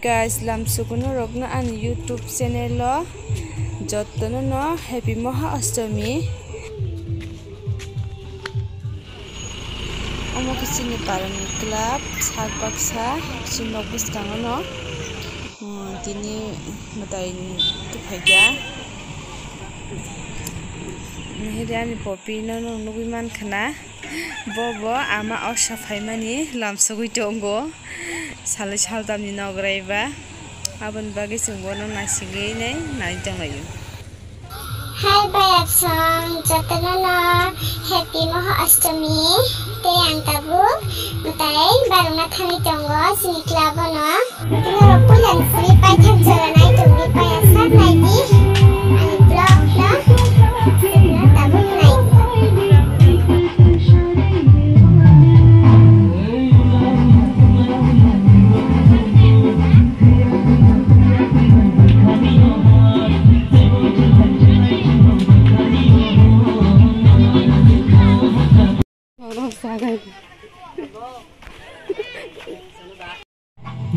guys, lamsukuno rokna an YouTube channel lo jottono no happy Maha Ashtami. Omo kisini parang club sak baksa sinok biskango no. Tini matai tu phagya. Hiriani popi no nubiman khana. Bobo ama osafai mani lamsugui tongo. Salai saldamni nograiba abon bagi sungbono nasigei nei naitanglayu. Hai bayap song jatana happy Maha Ashtami te antabu mutai baruna thani tongo sini club no tino pulan sri pai thak jala nai tongi pai asat nai di ani blog na tabu nai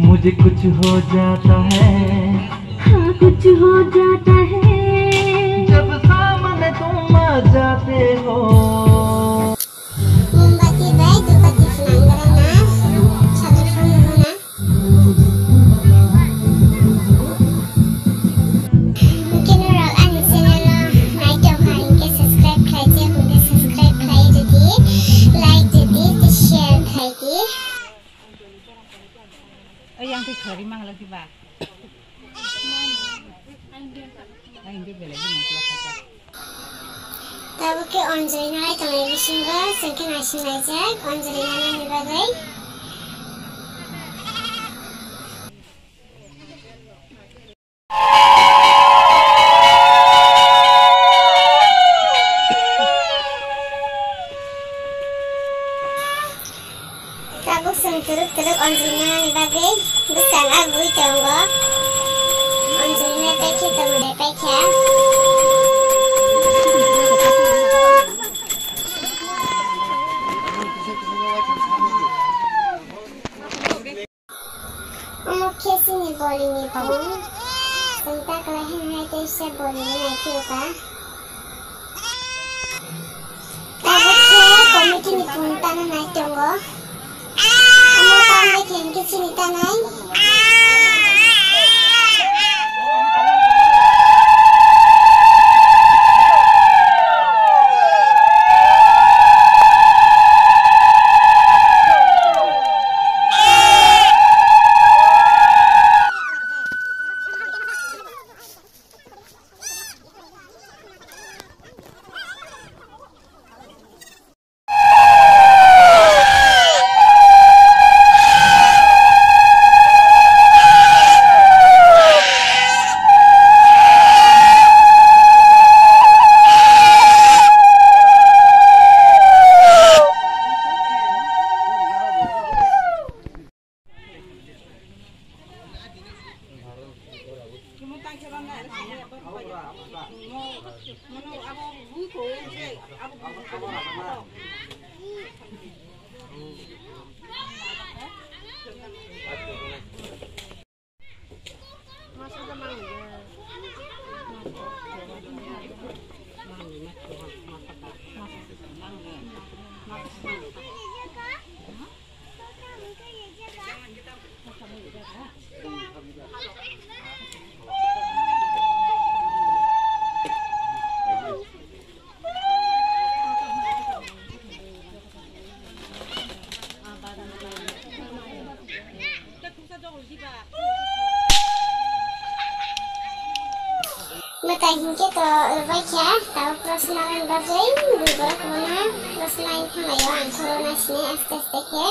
मुझे कुछ हो जाता है हाँ कुछ हो जाता है जब सामने तुम आ जाते हो मोमबत्ती बाई दुपत्ती फुलांगरना छागर फुलना mungkin orang anu channel naik jauh hari ke subscribe खाइए मुझे subscribe खाइए jadi like jadi share खाइए yang tu cari mang lagi ba. Yang dia bela ni tu lah. Tahu ke Angelina lai tangai bisinga sengke nasi najak Angelina ni bagai. Tahu senturuk Angelina ni bagai. Bukan aku tunggu. Angelina pergi temu dia pergi. Mungkin sini boleh ni pun. Tentang kelahiran hari tu saya boleh ni juga. Tahu ke komedi ni pun tanah naik tunggu. Kamu tahu ke yang sini tanah? Matahin kita baca tahu perasaan bagai berubah kemana terus lain hal corona sini aste-aste ke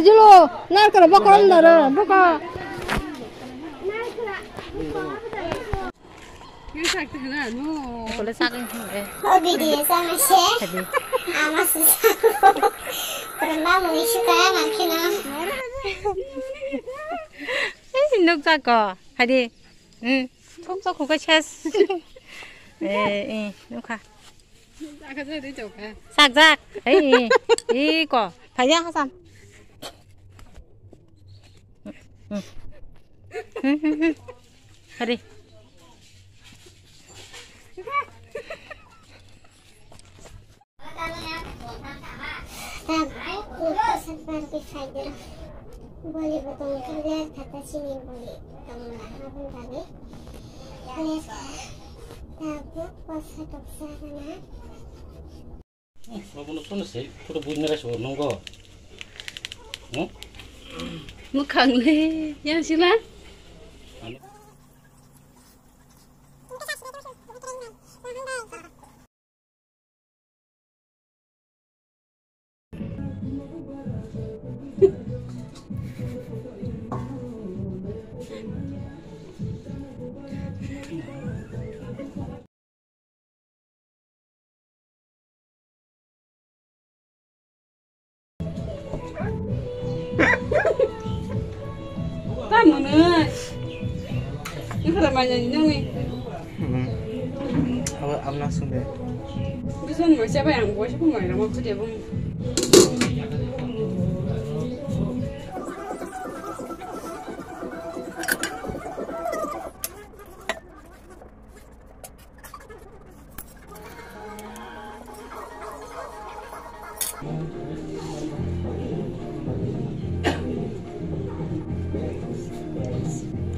Julu, nar kara bakon dara, buka. Boleh saking sih. Oh video sama sih. Amas susah. Pernah mau suka makin Nuk jago, hadi. Sok sok kau kes. Nuk 싹싹. 에이, 이거. 봐야 하삼. 응. 그래. boleh potong kerja kata sini boleh potong lah apa tadi alias tahu puasa doksa mana 저분은 손을 세 프로 부인이라서 오는 거. 응? Mu kangle. Yang sila. Kamu nih, ini kalau banyak ini, Apa langsung deh. bisa nggak siapa yang gue siapa nggak yang mau kerja bang?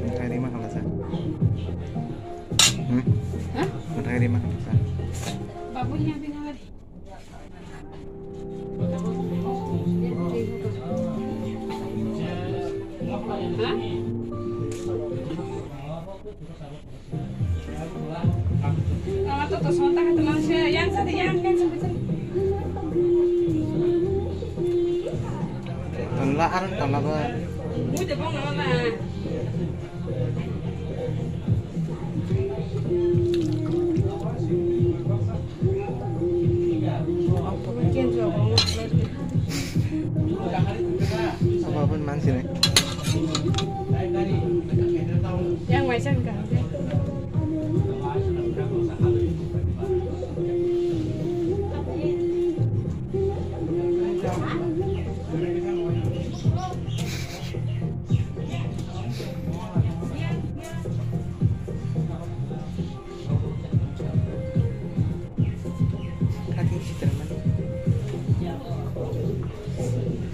Matahari makan rasa. Hah? Matahari makan rasa. Babunya bingung lagi. Hah? Mama tuh sontak ke teman saya yang satu yang kan sebetulnya. Tonlaan kalau apa? Udah bang mama. Apapun mansil nih. Yang macam kan? Kaki si teman.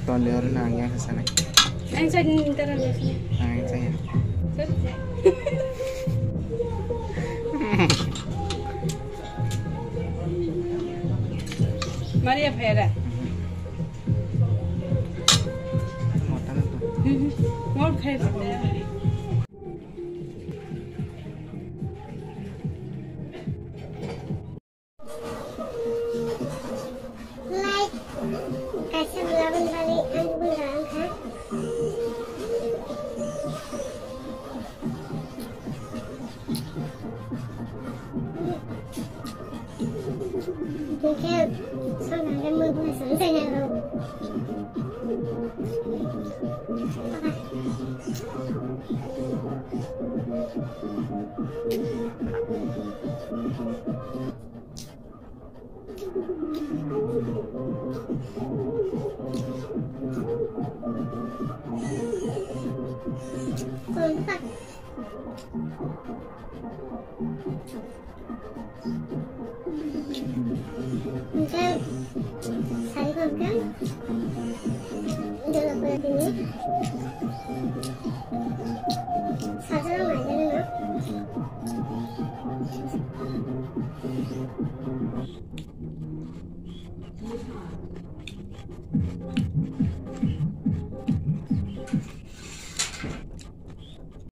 Toler nangya ke sana. Yang saya ntar biasanya. Nangya saya. Maria Vera. Mau tanam tuh. Mau kayak like kasih belawan balik aku bilang kan mungkin soalnya mau bahasa saya loh kompak mungkin saya makan dalam bulan ini satu orang aja nih